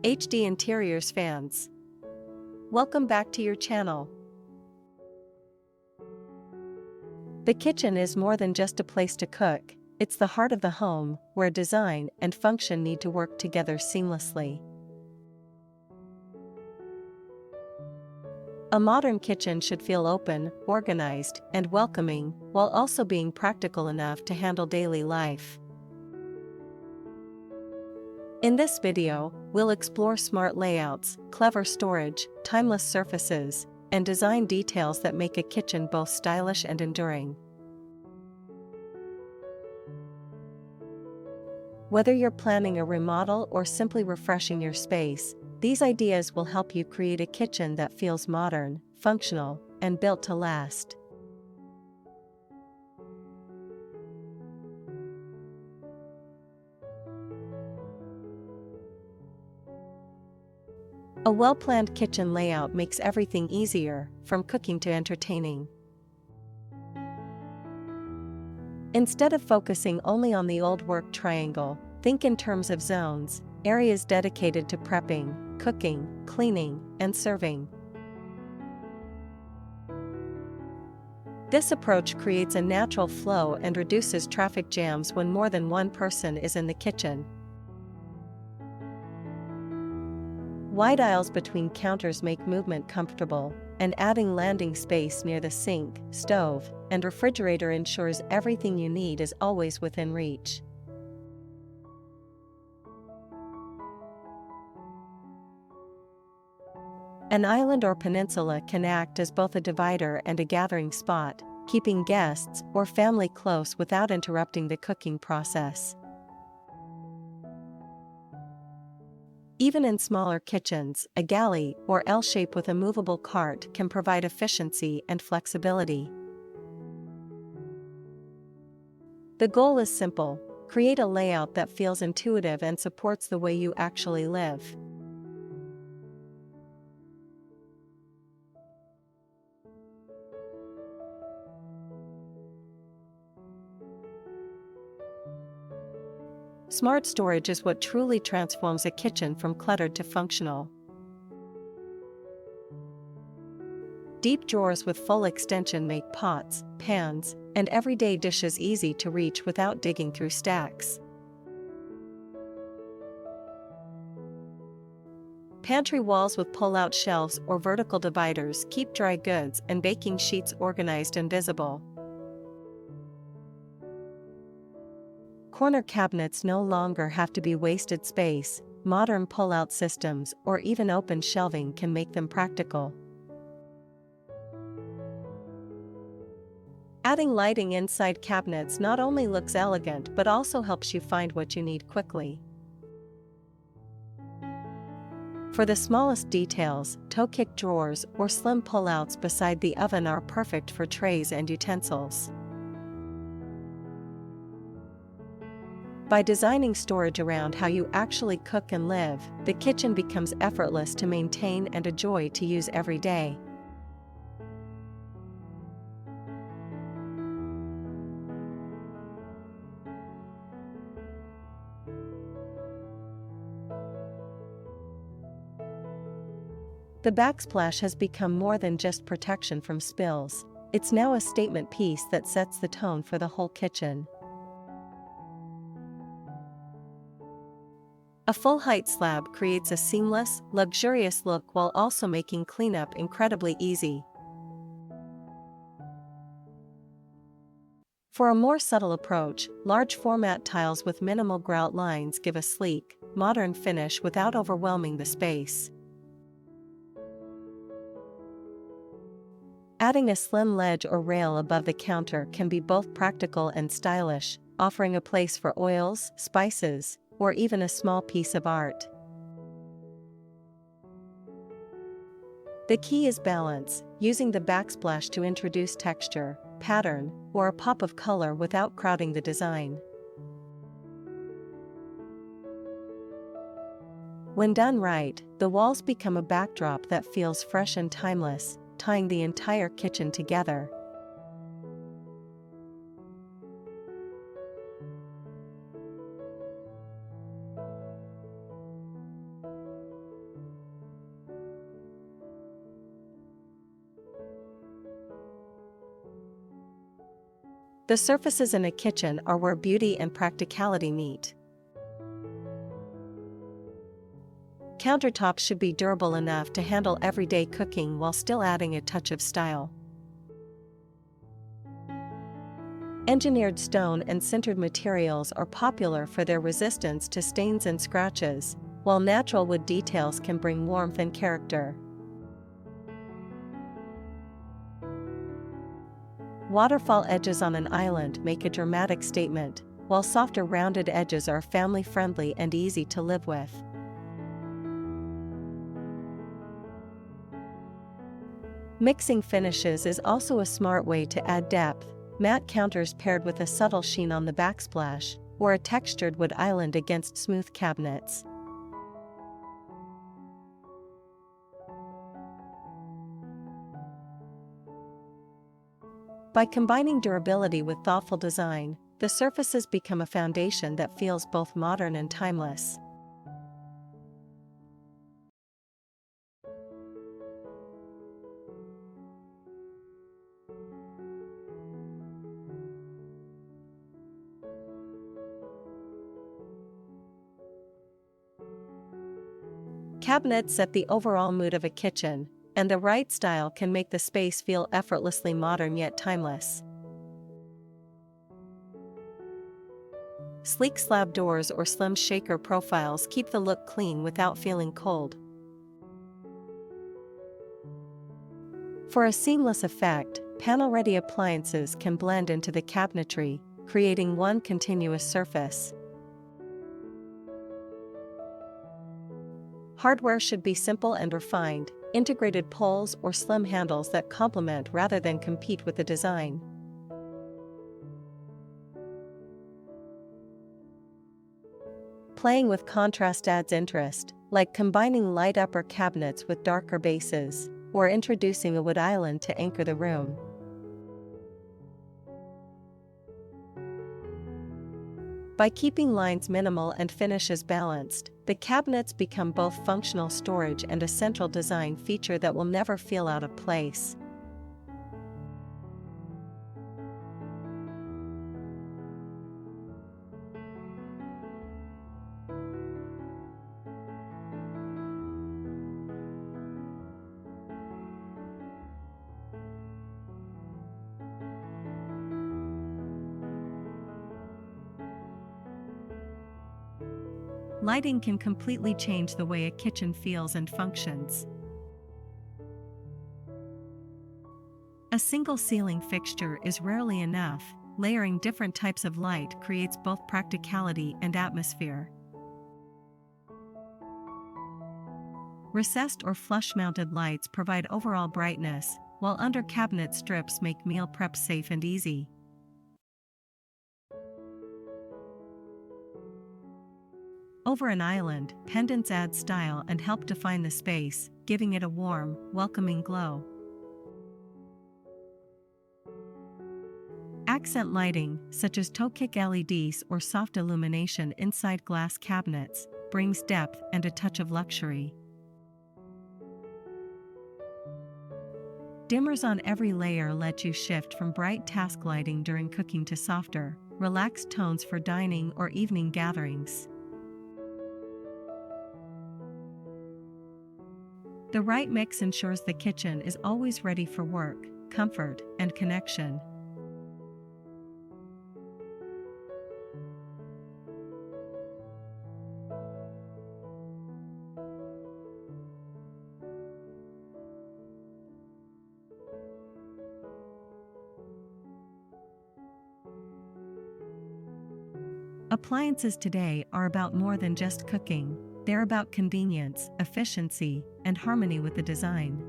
HD Interiors fans. Welcome back to your channel. The kitchen is more than just a place to cook, it's the heart of the home, where design and function need to work together seamlessly. A modern kitchen should feel open, organized, and welcoming, while also being practical enough to handle daily life. In this video, we'll explore smart layouts, clever storage, timeless surfaces, and design details that make a kitchen both stylish and enduring. Whether you're planning a remodel or simply refreshing your space, these ideas will help you create a kitchen that feels modern, functional, and built to last. A well-planned kitchen layout makes everything easier, from cooking to entertaining. Instead of focusing only on the old work triangle, think in terms of zones, areas dedicated to prepping, cooking, cleaning, and serving. This approach creates a natural flow and reduces traffic jams when more than one person is in the kitchen. Wide aisles between counters make movement comfortable, and adding landing space near the sink, stove, and refrigerator ensures everything you need is always within reach. An island or peninsula can act as both a divider and a gathering spot, keeping guests or family close without interrupting the cooking process. Even in smaller kitchens, a galley or L shape with a movable cart can provide efficiency and flexibility. The goal is simple: create a layout that feels intuitive and supports the way you actually live. Smart storage is what truly transforms a kitchen from cluttered to functional. Deep drawers with full extension make pots, pans, and everyday dishes easy to reach without digging through stacks. Pantry walls with pull-out shelves or vertical dividers keep dry goods and baking sheets organized and visible. Corner cabinets no longer have to be wasted space. Modern pull-out systems or even open shelving can make them practical. Adding lighting inside cabinets not only looks elegant but also helps you find what you need quickly. For the smallest details, toe-kick drawers or slim pull-outs beside the oven are perfect for trays and utensils. By designing storage around how you actually cook and live, the kitchen becomes effortless to maintain and a joy to use every day. The backsplash has become more than just protection from spills. It's now a statement piece that sets the tone for the whole kitchen. A full-height slab creates a seamless, luxurious look while also making cleanup incredibly easy. For a more subtle approach, large format tiles with minimal grout lines give a sleek, modern finish without overwhelming the space. Adding a slim ledge or rail above the counter can be both practical and stylish, offering a place for oils, spices, or even a small piece of art. The key is balance, using the backsplash to introduce texture, pattern, or a pop of color without crowding the design. When done right, the walls become a backdrop that feels fresh and timeless, tying the entire kitchen together. The surfaces in a kitchen are where beauty and practicality meet. Countertops should be durable enough to handle everyday cooking while still adding a touch of style. Engineered stone and sintered materials are popular for their resistance to stains and scratches, while natural wood details can bring warmth and character. Waterfall edges on an island make a dramatic statement, while softer rounded edges are family-friendly and easy to live with. Mixing finishes is also a smart way to add depth. Matte counters paired with a subtle sheen on the backsplash, or a textured wood island against smooth cabinets. By combining durability with thoughtful design, the surfaces become a foundation that feels both modern and timeless. Cabinets set the overall mood of a kitchen, and the right style can make the space feel effortlessly modern yet timeless. Sleek slab doors or slim shaker profiles keep the look clean without feeling cold. For a seamless effect, panel-ready appliances can blend into the cabinetry, creating one continuous surface. Hardware should be simple and refined, integrated pulls or slim handles that complement rather than compete with the design. Playing with contrast adds interest, like combining light upper cabinets with darker bases, or introducing a wood island to anchor the room. By keeping lines minimal and finishes balanced, the cabinets become both functional storage and a central design feature that will never feel out of place. Lighting can completely change the way a kitchen feels and functions. A single ceiling fixture is rarely enough. Layering different types of light creates both practicality and atmosphere. Recessed or flush-mounted lights provide overall brightness, while under-cabinet strips make meal prep safe and easy. Over an island, pendants add style and help define the space, giving it a warm, welcoming glow. Accent lighting, such as toe-kick LEDs or soft illumination inside glass cabinets, brings depth and a touch of luxury. Dimmers on every layer let you shift from bright task lighting during cooking to softer, relaxed tones for dining or evening gatherings. The right mix ensures the kitchen is always ready for work, comfort, and connection. Appliances today are about more than just cooking. They're about convenience, efficiency, and harmony with the design.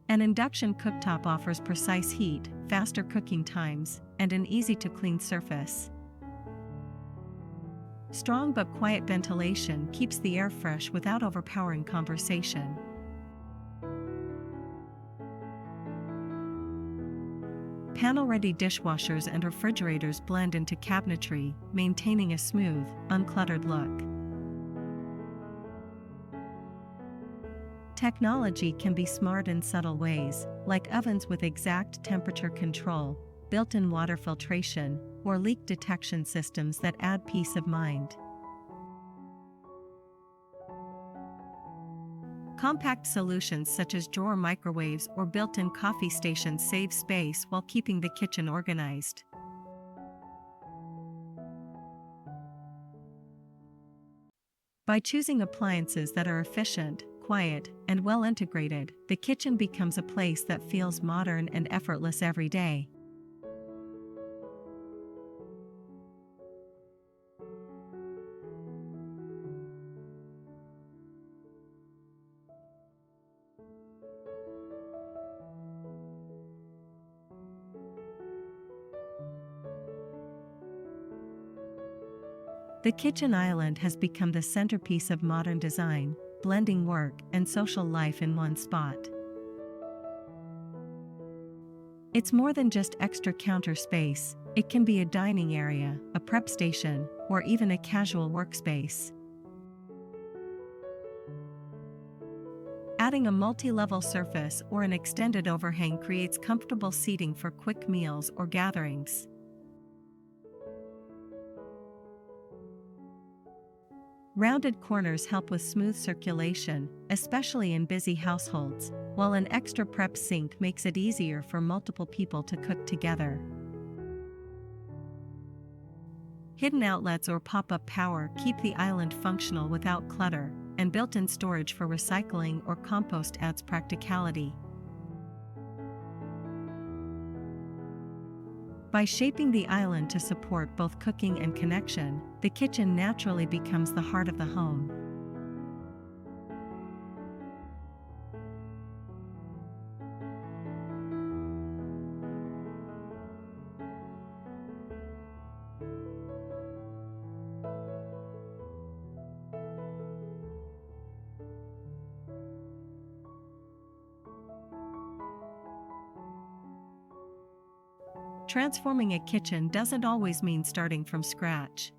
An induction cooktop offers precise heat, faster cooking times, and an easy-to-clean surface. Strong but quiet ventilation keeps the air fresh without overpowering conversation. Panel-ready dishwashers and refrigerators blend into cabinetry, maintaining a smooth, uncluttered look. Technology can be smart in subtle ways, like ovens with exact temperature control, built-in water filtration, or leak detection systems that add peace of mind. Compact solutions such as drawer microwaves or built-in coffee stations save space while keeping the kitchen organized. By choosing appliances that are efficient, quiet, and well integrated, the kitchen becomes a place that feels modern and effortless every day. The kitchen island has become the centerpiece of modern design, blending work and social life in one spot. It's more than just extra counter space, it can be a dining area, a prep station, or even a casual workspace. Adding a multi-level surface or an extended overhang creates comfortable seating for quick meals or gatherings. Rounded corners help with smooth circulation, especially in busy households, while an extra prep sink makes it easier for multiple people to cook together. Hidden outlets or pop-up power keep the island functional without clutter, and built-in storage for recycling or compost adds practicality. By shaping the island to support both cooking and connection, the kitchen naturally becomes the heart of the home. Transforming a kitchen doesn't always mean starting from scratch.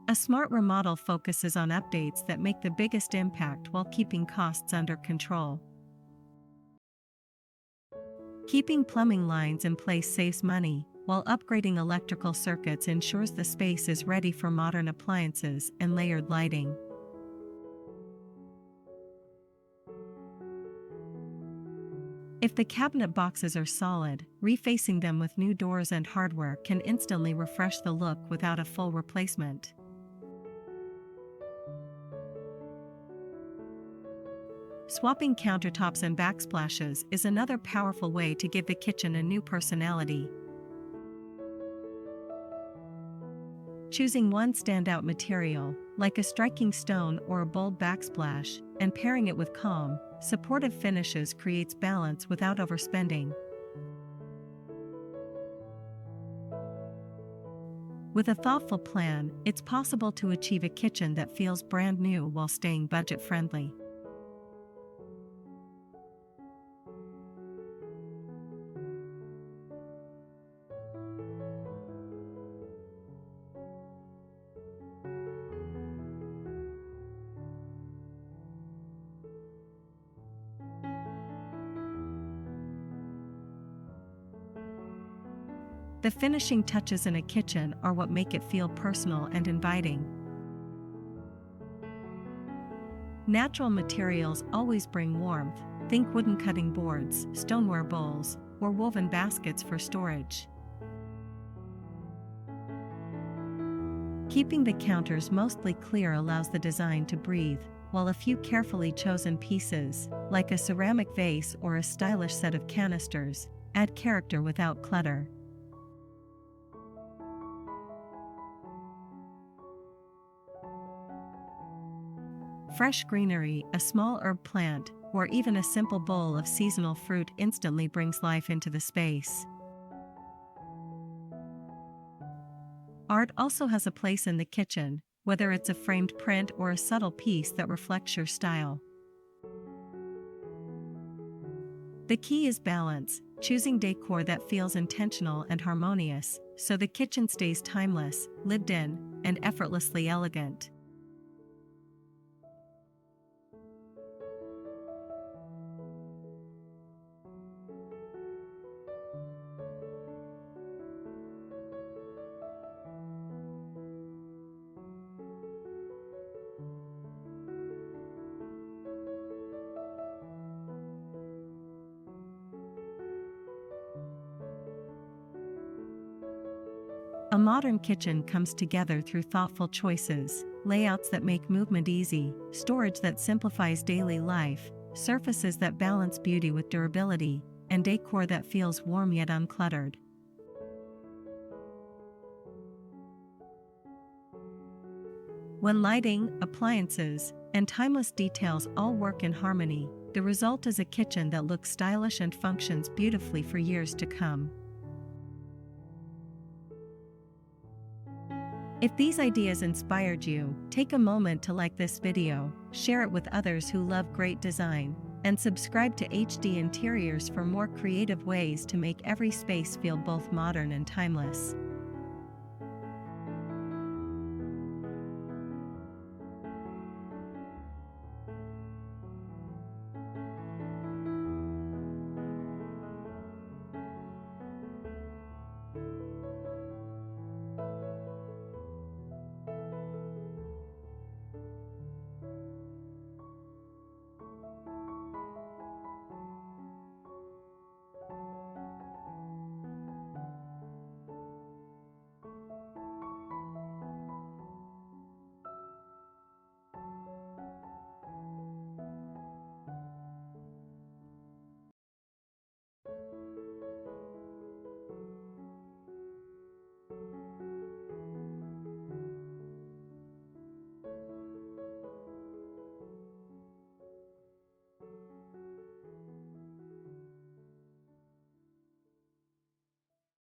A smart remodel focuses on updates that make the biggest impact while keeping costs under control. Keeping plumbing lines in place saves money, while upgrading electrical circuits ensures the space is ready for modern appliances and layered lighting. If the cabinet boxes are solid, refacing them with new doors and hardware can instantly refresh the look without a full replacement. Swapping countertops and backsplashes is another powerful way to give the kitchen a new personality. Choosing one standout material, like a striking stone or a bold backsplash, and pairing it with calm, supportive finishes creates balance without overspending. With a thoughtful plan, it's possible to achieve a kitchen that feels brand new while staying budget-friendly. The finishing touches in a kitchen are what make it feel personal and inviting. Natural materials always bring warmth. Think wooden cutting boards, stoneware bowls, or woven baskets for storage. Keeping the counters mostly clear allows the design to breathe, while a few carefully chosen pieces, like a ceramic vase or a stylish set of canisters, add character without clutter. Fresh greenery, a small herb plant, or even a simple bowl of seasonal fruit instantly brings life into the space. Art also has a place in the kitchen, whether it's a framed print or a subtle piece that reflects your style. The key is balance, choosing decor that feels intentional and harmonious, so the kitchen stays timeless, lived in, and effortlessly elegant. A modern kitchen comes together through thoughtful choices, layouts that make movement easy, storage that simplifies daily life, surfaces that balance beauty with durability, and decor that feels warm yet uncluttered. When lighting, appliances, and timeless details all work in harmony, the result is a kitchen that looks stylish and functions beautifully for years to come. If these ideas inspired you, take a moment to like this video, share it with others who love great design, and subscribe to HD Interiors for more creative ways to make every space feel both modern and timeless.